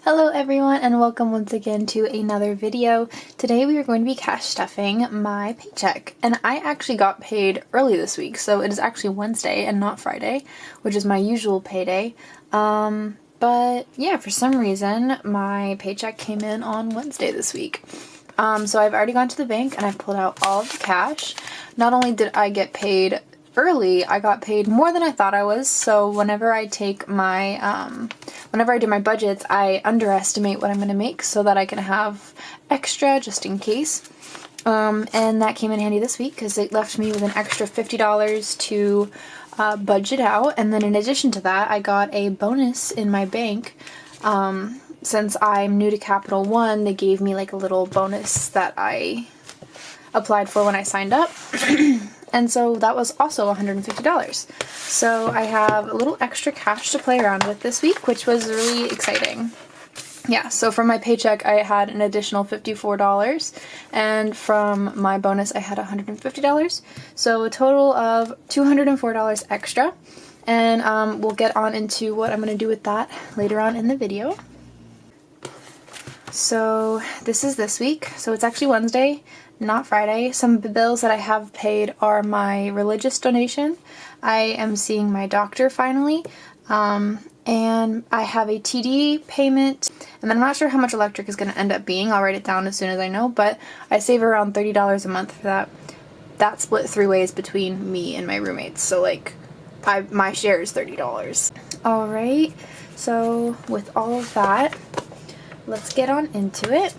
Hello everyone and welcome once again to another video. Today we are going to be cash stuffing my paycheck, and I actually got paid early this week, so it is actually Wednesday and not Friday, which is my usual payday. But yeah, for some reason my paycheck came in on Wednesday this week. So I've already gone to the bank and I've pulled out all of the cash. Not only did I get paid early, I got paid more than I thought I was. So whenever I take my whenever I do my budgets, I underestimate what I'm going to make so that I can have extra just in case. And that came in handy this week because it left me with an extra $50 to budget out. And then in addition to that, I got a bonus in my bank. Since I'm new to Capital One, they gave me like a little bonus that I applied for when I signed up. And so that was also $150. So I have a little extra cash to play around with this week, which was really exciting. Yeah, so from my paycheck I had an additional $54, and from my bonus I had $150. So a total of $204 extra. And we'll get on into what I'm going to do with that later on in the video. So this is this week, so it's actually Wednesday, not Friday. Some of the bills that I have paid are my religious donation. I am seeing my doctor finally, and I have a TD payment, and then I'm not sure how much electric is going to end up being. I'll write it down as soon as I know, but I save around $30 a month for that. That's split 3 ways between me and my roommates, so like my share is $30. Alright, so with all of that, let's get on into it.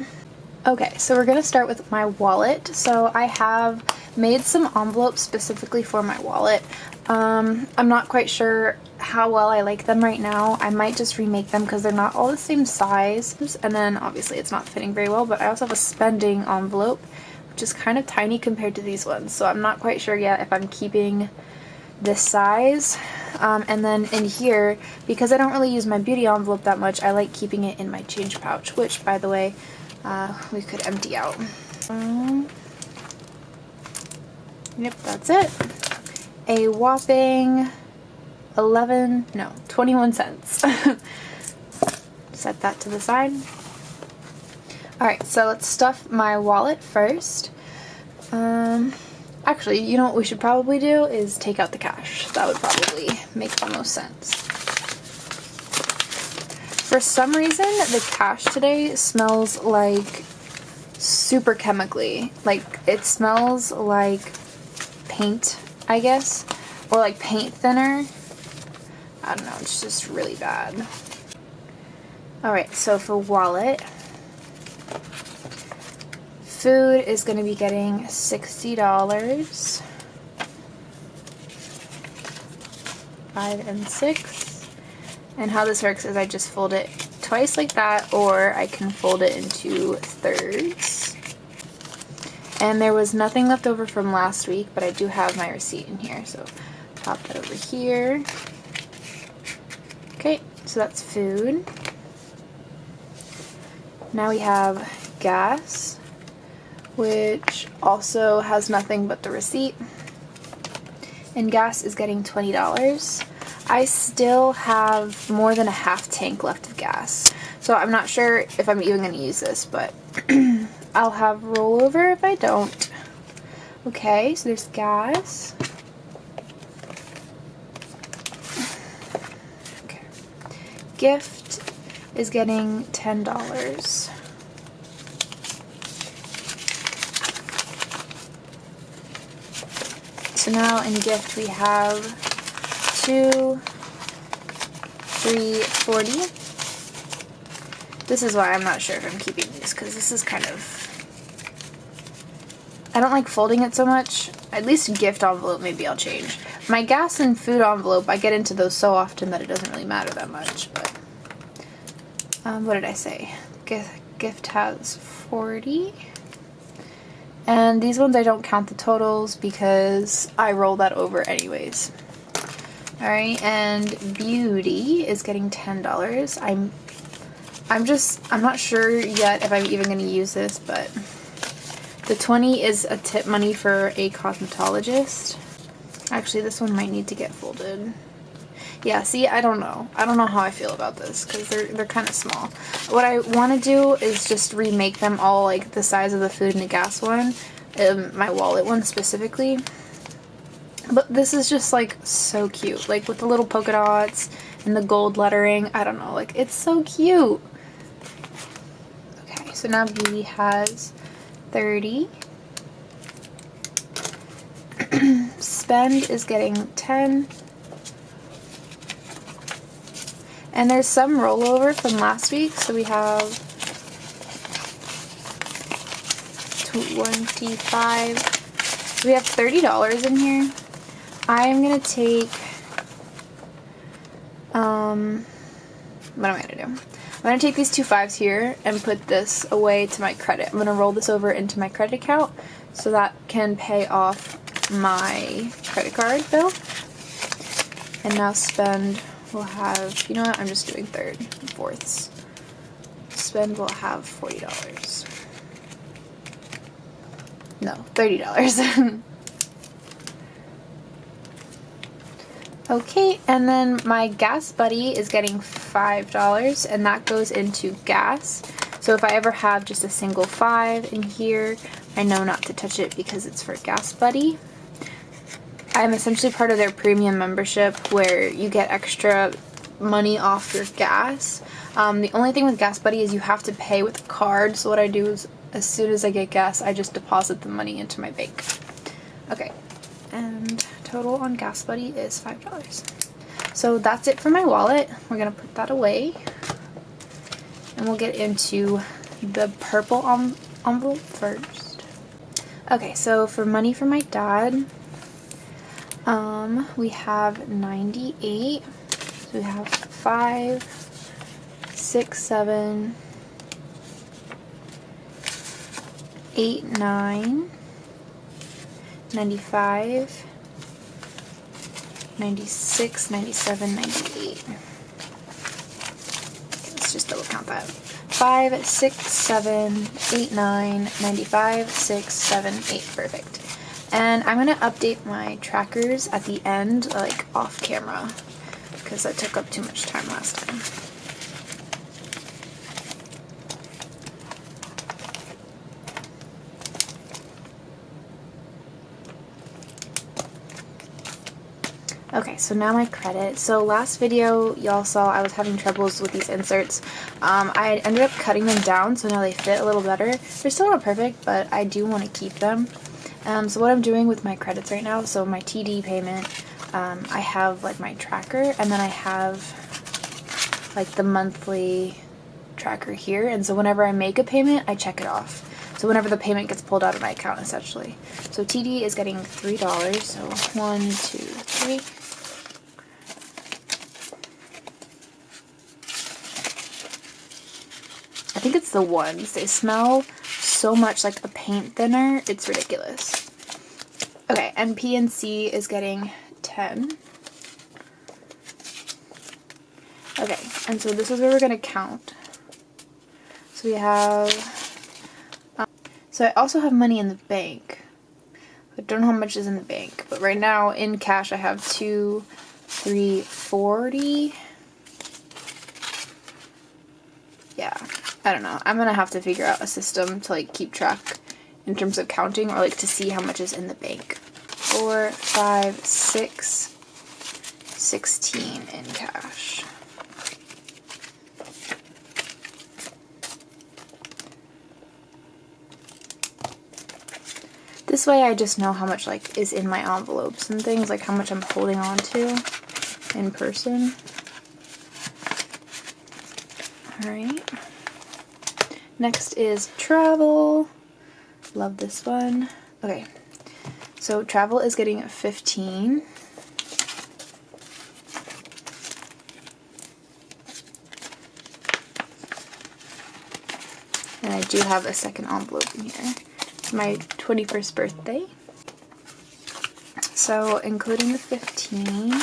Okay, so we're going to start with my wallet. So I have made some envelopes specifically for my wallet. I'm not quite sure how well I like them right now. I might just remake them because they're not all the same size. And then obviously it's not fitting very well, but I also have a spending envelope, which is kind of tiny compared to these ones. So I'm not quite sure yet if I'm keeping this size. And then in here, because I don't really use my beauty envelope that much, I like keeping it in my change pouch, which by the way, we could empty out. Yep, that's it. A whopping 21 cents. Set that to the side. Alright, so let's stuff my wallet first. Actually, you know what we should probably do is take out the cash. That would probably make the most sense. For some reason, the cash today smells like super chemically. Like, it smells like paint, I guess. Or like paint thinner. I don't know, it's just really bad. Alright, so for wallet, food is going to be getting $60. 5 and 6. And how this works is I just fold it twice like that, or I can fold it into thirds. And there was nothing left over from last week, but I do have my receipt in here, so pop that over here. Okay, so that's food. Now we have gas, which also has nothing but the receipt. And gas is getting $20. I still have more than a half tank left of gas, so I'm not sure if I'm even going to use this, but I'll have rollover if I don't. Okay, so there's gas. Okay. Gift is getting $10. So now in gift we have 2, 3, 40. This is why I'm not sure if I'm keeping these, because this is kind of, I don't like folding it so much. At least a gift envelope maybe I'll change. My gas and food envelope, I get into those so often that it doesn't really matter that much, but what did I say? Gift has 40. And these ones I don't count the totals because I roll that over anyways. Alright, and beauty is getting $10. I'm not sure yet if I'm even going to use this, but the 20 is a tip money for a cosmetologist. Actually, this one might need to get folded. Yeah, see, I don't know. I don't know how I feel about this because they're kind of small. What I want to do is just remake them all like the size of the food and the gas one, my wallet one specifically. But this is just like so cute, like with the little polka dots and the gold lettering. I don't know, like it's so cute. Okay, so now Beauty has 30. Spend is getting 10. And there's some rollover from last week, so we have 25. So we have $30 in here. I am gonna take, what am I gonna do? I'm gonna take these 2 5s here and put this away to my credit. I'm gonna roll this over into my credit account so that can pay off my credit card bill. And now spend will have, you know what, I'm just doing third and fourths. Spend will have $40. No, $30. Okay, and then my gas buddy is getting $5, and that goes into gas. So if I ever have just a single 5 in here, I know not to touch it because it's for gas buddy. I'm essentially part of their premium membership where you get extra money off your gas. The only thing with Gas Buddy is you have to pay with a card, so what I do is as soon as I get gas, I just deposit the money into my bank. Okay, and total on Gas Buddy is $5. So that's it for my wallet. We're gonna put that away, and we'll get into the purple envelope first. Okay, so for money for my dad, we have 98. So we have 5, 6, 7, 8, 9, 95, 96, 97, 98. Let's just double count that. 5, 6, 7, 8, 9, 95, 6, 7, 8. Perfect. And I'm going to update my trackers at the end, like off camera, because that took up too much time last time. Okay, so now my credit. So last video y'all saw I was having troubles with these inserts. I ended up cutting them down so now they fit a little better. They're still not perfect, but I do want to keep them. So what I'm doing with my credits right now, so my TD payment, I have like my tracker, and then I have like the monthly tracker here, and so whenever I make a payment, I check it off. So whenever the payment gets pulled out of my account, essentially. So TD is getting $3, so 1, 2, 3. I think it's the ones. They smell so much like a paint thinner, it's ridiculous. Okay, and PNC is getting 10. Okay, and so this is where we're going to count. So we have, so I also have money in the bank. I don't know how much is in the bank, but right now in cash I have 2, 3, 40. Yeah, I don't know. I'm going to have to figure out a system to like keep track in terms of counting, or like to see how much is in the bank. 4, 5, 6, 16 in cash. This way I just know how much like is in my envelopes and things, like how much I'm holding on to in person. Alright. Next is travel. Love this one. Okay. So travel is getting 15. And I do have a second envelope in here. It's my 21st birthday. So including the 15,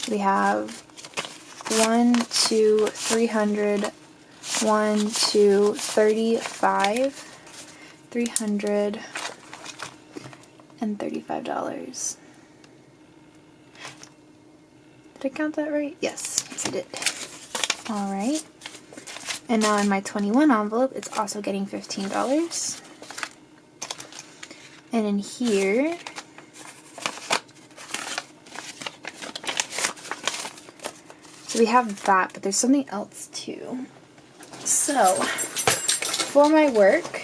we have 1, 2, 300, 1, 2, 35, 300, and $35. Did I count that right? Yes, yes I did. Alright. And now in my 21 envelope, it's also getting $15. And in here, so we have that, but there's something else too. So, for my work,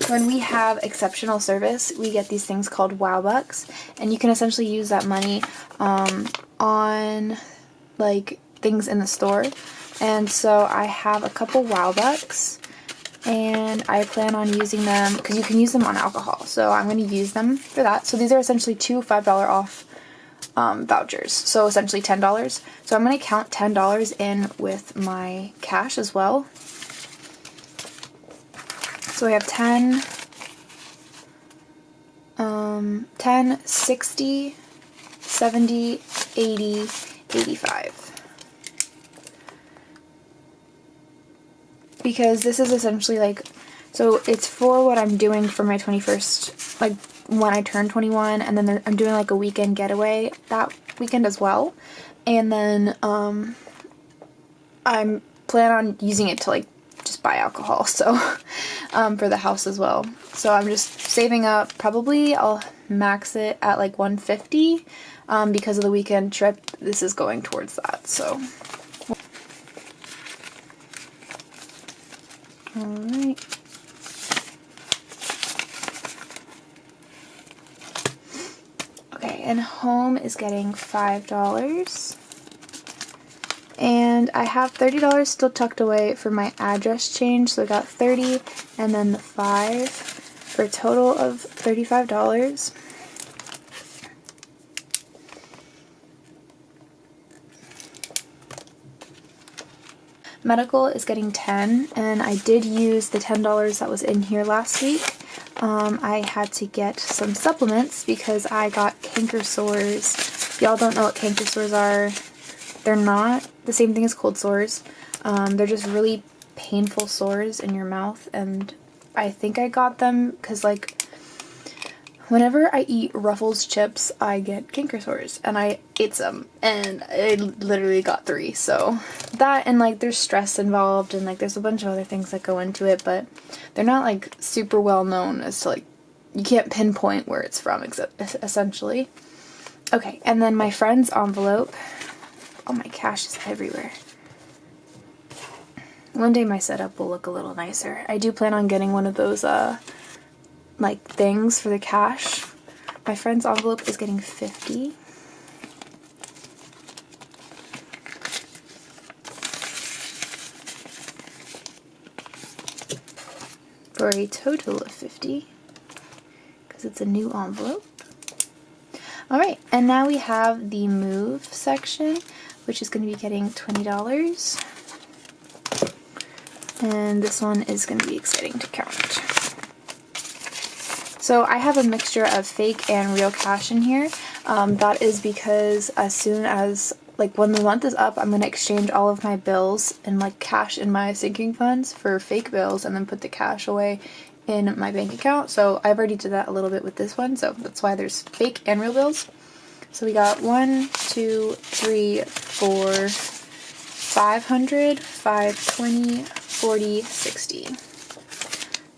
when we have exceptional service, we get these things called Wow Bucks, and you can essentially use that money on like things in the store. And so I have a couple Wow Bucks, and I plan on using them because you can use them on alcohol. So I'm going to use them for that. So these are essentially two $5 off vouchers, so essentially $10. So I'm going to count $10 in with my cash as well. So we have 10, 60, 70, 80, 85. Because this is essentially like, so it's for what I'm doing for my 21st, like when I turn 21, and then I'm doing like a weekend getaway that weekend as well. And then I'm plan on using it to like just buy alcohol, so for the house as well. So I'm just saving up. Probably I'll max it at like 150 because of the weekend trip. This is going towards that. So alright. Okay, and home is getting $5. And I have $30 still tucked away for my address change. So I got 30 and then the 5 for a total of $35. Medical is getting 10, and I did use the $10 that was in here last week. I had to get some supplements because I got canker sores. If y'all don't know what canker sores are, they're not the same thing as cold sores. They're just really painful sores in your mouth, and I think I got them because like whenever I eat Ruffles chips, I get canker sores, and I ate some, and I literally got 3. So that, and like there's stress involved, and like there's a bunch of other things that go into it, but they're not like super well known as to like, you can't pinpoint where it's from essentially. Okay, and then my friend's envelope. Oh, my cash is everywhere. One day my setup will look a little nicer. I do plan on getting one of those like things for the cash. My friend's envelope is getting 50. For a total of 50, because it's a new envelope. Alright, and now we have the move section, which is going to be getting $20. And this one is going to be exciting to count. So I have a mixture of fake and real cash in here. That is because as soon as, like when the month is up, I'm going to exchange all of my bills and like cash in my sinking funds for fake bills, and then put the cash away in my bank account. So I've already did that a little bit with this one, so that's why there's fake and real bills. So we got 1, 2, 3, 4, 500, 520, 40, 60.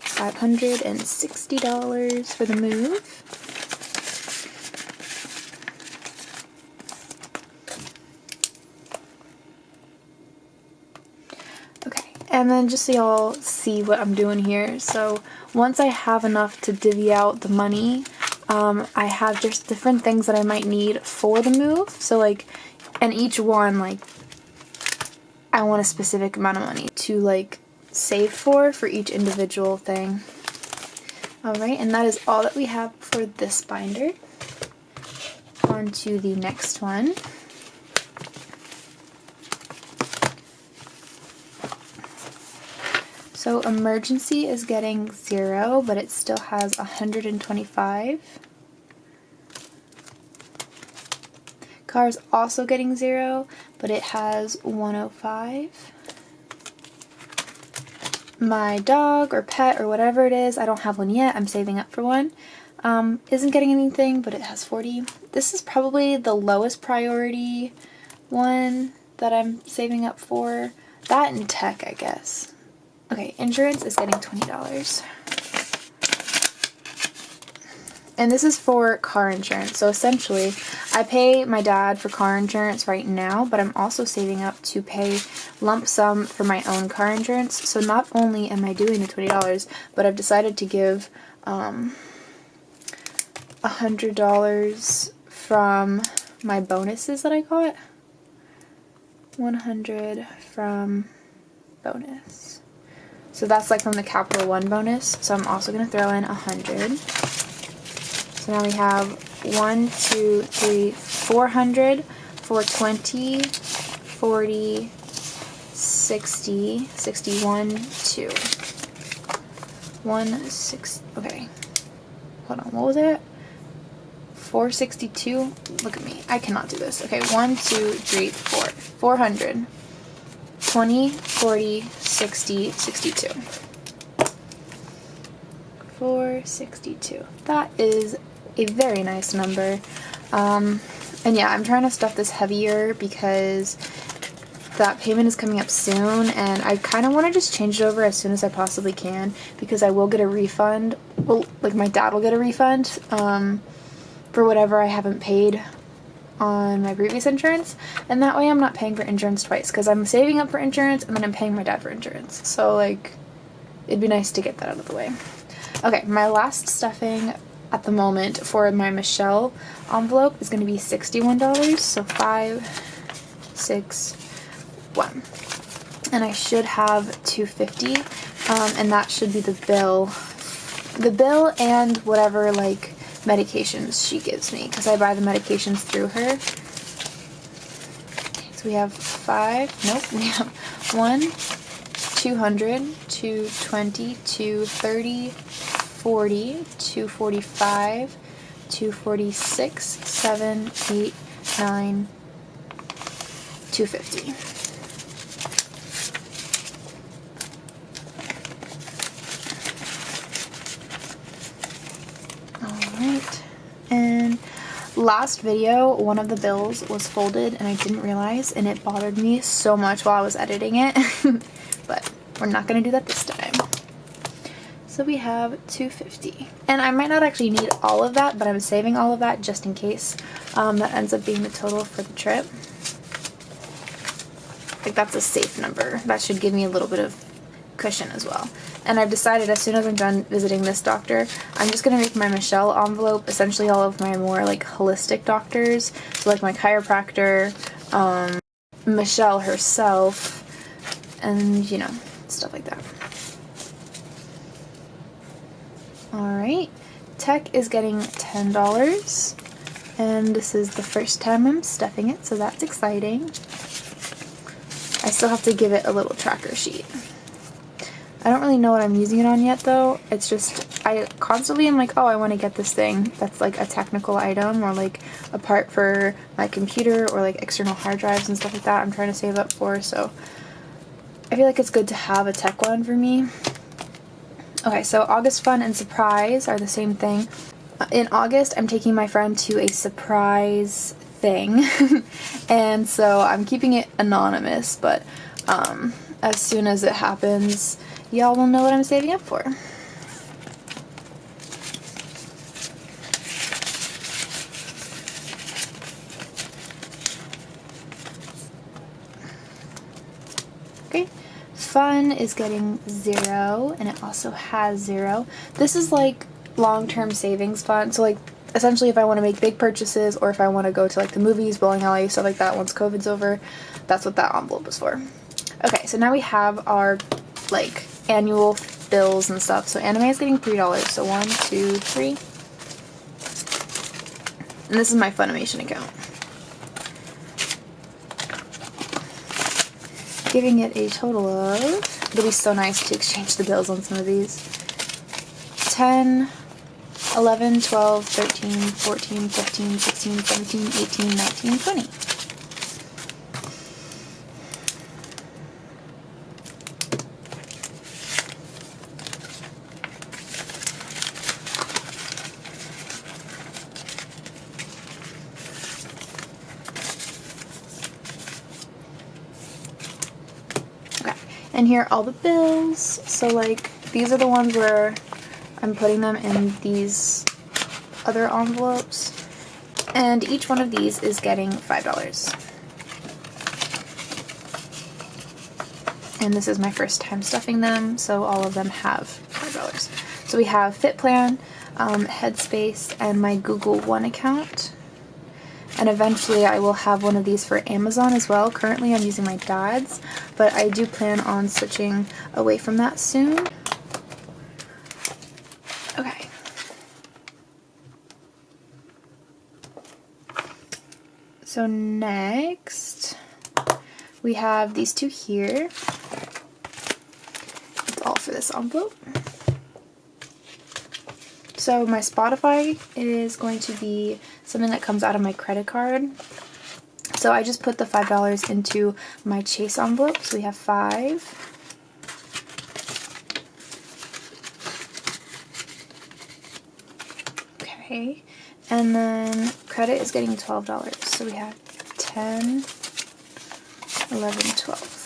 $560 for the move. Okay, and then just so y'all see what I'm doing here. So once I have enough to divvy out the money, I have just different things that I might need for the move. So like, and each one, like, I want a specific amount of money to like save for each individual thing. Alright, and that is all that we have for this binder. On to the next one. So emergency is getting 0, but it still has 125. Car is also getting 0, but it has 105. My dog or pet or whatever it is, I don't have one yet, I'm saving up for one. isn't getting anything, but it has 40. This is probably the lowest priority one that I'm saving up for. That and tech, I guess. Okay, insurance is getting $20. And this is for car insurance. So essentially, I pay my dad for car insurance right now, but I'm also saving up to pay lump sum for my own car insurance. So not only am I doing the $20, but I've decided to give $100 from my bonuses that I got. 100 from bonus. So that's like from the Capital One bonus. So I'm also going to throw in 100. So now we have 400 for 20, 40, 60, 61, 2. 16, okay. Hold on, what was it? 462? Look at me. I cannot do this. Okay, 1, 2, 3, 4. 400. 20, 40, 60, 62. 462. That is a very nice number. And yeah, I'm trying to stuff this heavier because that payment is coming up soon, and I kind of want to just change it over as soon as I possibly can because I will get a refund. Well, like my dad will get a refund for whatever I haven't paid on my previous insurance, and that way I'm not paying for insurance twice because I'm saving up for insurance and then I'm paying my dad for insurance. So like, it'd be nice to get that out of the way. Okay, my last stuffing at the moment for my Michelle envelope is going to be $61. So 5, 6, 1. And I should have $250, and that should be the bill. The bill and whatever like medications she gives me because I buy the medications through her. So we have 5, nope, we have 1, 200, 220, 230, 40, 245, 246, 7, 8, 9, 250. Alright, and last video, one of the bills was folded and I didn't realize, and it bothered me so much while I was editing it, but we're not going to do that this time. So we have $250, and I might not actually need all of that, but I'm saving all of that just in case that ends up being the total for the trip. Like, that's a safe number. That should give me a little bit of cushion as well. And I've decided as soon as I'm done visiting this doctor, I'm just going to make my Michelle envelope essentially all of my more like holistic doctors. So like my chiropractor, Michelle herself, and you know, stuff like that. Alright, tech is getting $10, and this is the first time I'm stuffing it, so that's exciting. I still have to give it a little tracker sheet. I don't really know what I'm using it on yet though. It's just, I constantly am like, oh, I want to get this thing that's like a technical item or like a part for my computer or like external hard drives and stuff like that I'm trying to save up for, so I feel like it's good to have a tech one for me. Okay, so August fun and surprise are the same thing. In August, I'm taking my friend to a surprise thing, and so I'm keeping it anonymous, but as soon as it happens, y'all will know what I'm saving up for. Okay, fun is getting 0, and it also has 0. This is like long-term savings fund, so like essentially if I want to make big purchases or if I want to go to like the movies, bowling alley, stuff like that once COVID's over, that's what that envelope is for. Okay, so now we have our like annual bills and stuff. So anime is getting $3, so 1, 2, 3. And this is my Funimation account. Giving it a total of, it'll be so nice to exchange the bills on some of these. 10, 11, 12, 13, 14, 15, 16, 17, 18, 19, 20. And here are all the bills. So like these are the ones where I'm putting them in these other envelopes. And each one of these is getting $5. And this is my first time stuffing them, so all of them have $5. So we have Fit Plan, Headspace, and my Google One account. And eventually I will have one of these for Amazon as well. Currently I'm using my dad's, but I do plan on switching away from that soon. Okay. So next, we have these two here. It's all for this envelope. So my Spotify is going to be something that comes out of my credit card. So I just put the $5 into my Chase envelope. So we have 5. Okay. And then credit is getting $12. So we have 10, 11, 12.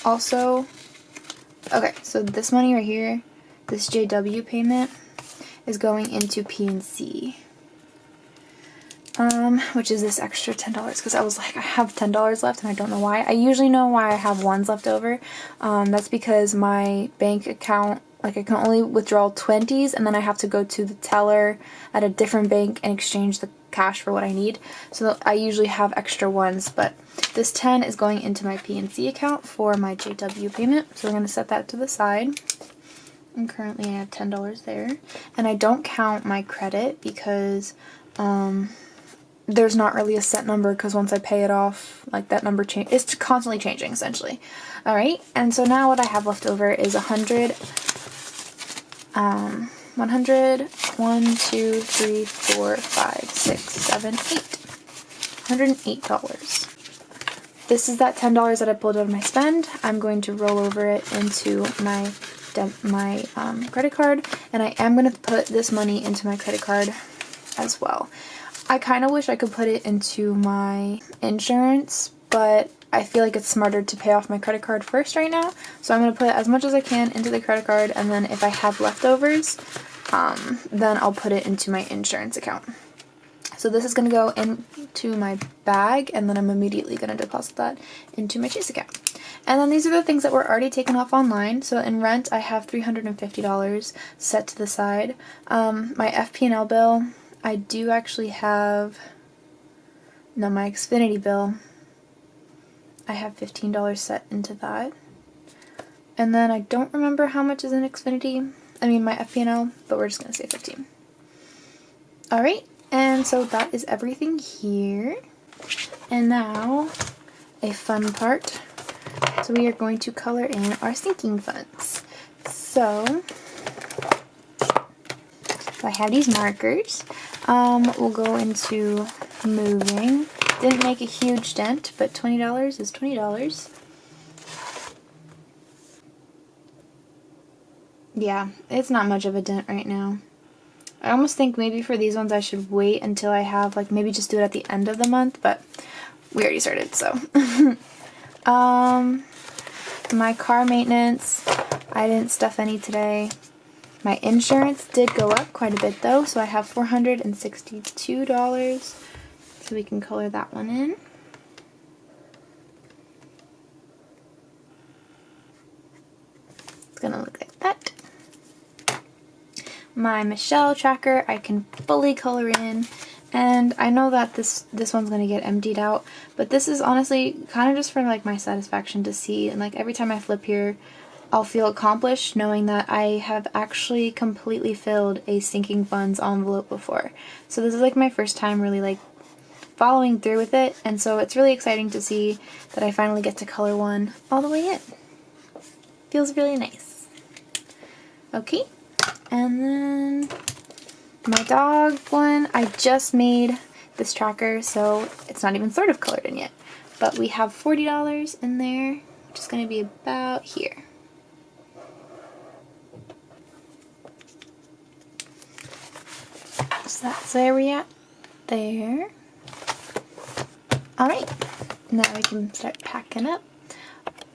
Also, okay, so this money right here, this JW payment, is going into PNC, which is this extra $10, because I was like, I have $10 left and I don't know why. I usually know why I have ones left over. That's because my bank account, like I can only withdraw 20s, and then I have to go to the teller at a different bank and exchange the cash for what I need. So I usually have extra ones, but this 10 is going into my PNC account for my JW payment. So we're going to set that to the side. And currently I have $10 there. And I don't count my credit because there's not really a set number, because once I pay it off, like that number it's constantly changing essentially. Alright, and so now what I have left over is 100, 1, 2, 3, 4, 5, 6, 7, 8. $108. This is that $10 that I pulled out of my spend. I'm going to roll over it into my credit card, and I am going to put this money into my credit card as well. I kind of wish I could put it into my insurance, but I feel like it's smarter to pay off my credit card first right now. So I'm going to put as much as I can into the credit card, and then if I have leftovers, then I'll put it into my insurance account. So this is going to go into my bag, and then I'm immediately going to deposit that into my Chase account. And then these are the things that were already taken off online. So in rent, I have $350 set to the side. My FP&L bill, I do actually have, no, my Xfinity bill, I have $15 set into that. And then I don't remember how much is in Xfinity, my FP&L, but we're just going to say 15. Alright, and so that is everything here. And now, a fun part. So we are going to color in our sinking funds. So I have these markers. We'll go into moving. Didn't make a huge dent, but $20 is $20. Yeah, it's not much of a dent right now. I almost think maybe for these ones I should wait until I have, like, maybe just do it at the end of the month, but we already started, so. My car maintenance, I didn't stuff any today. My insurance did go up quite a bit though, so I have $462, so we can color that one in. It's gonna look like that. My Michelle tracker, I can fully color in, and I know that this one's gonna get emptied out, but this is honestly kind of just for like my satisfaction to see, and like every time I flip here, I'll feel accomplished knowing that I have actually completely filled a sinking funds envelope before. So this is like my first time really like following through with it, and so it's really exciting to see that I finally get to color one all the way in. Feels really nice. Okay, and then my dog one, I just made this tracker, so it's not even sort of colored in yet. But we have $40 in there, which is going to be about here. So that's where we're at there. Alright, Now we can start packing up.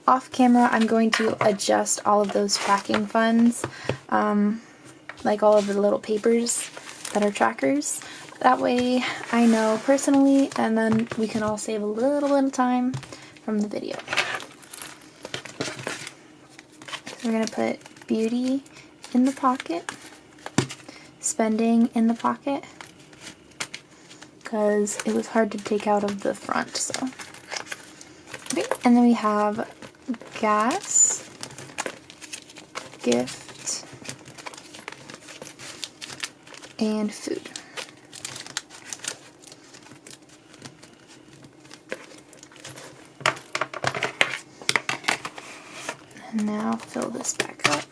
Off camera, I'm going to adjust all of those tracking funds, like all of the little papers that are trackers. That way I know personally, and then we can all save a little bit of time from the video. So we're going to put beauty in the pocket, spending in the pocket, because it was hard to take out of the front. So, okay. And then we have gas, gift, and food. And now fill this back up.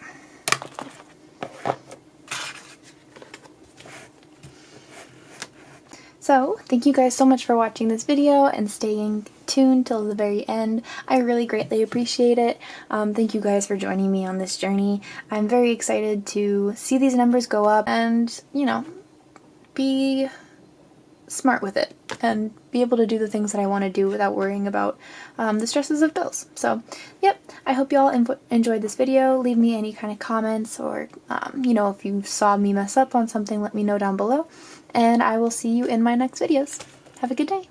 So, thank you guys so much for watching this video and staying tuned till the very end. I really greatly appreciate it. Thank you guys for joining me on this journey. I'm very excited to see these numbers go up and, you know, be smart with it and be able to do the things that I want to do without worrying about the stresses of bills. So, yep, I hope y'all enjoyed this video. Leave me any kind of comments or, you know, if you saw me mess up on something, let me know down below. And I will see you in my next videos. Have a good day.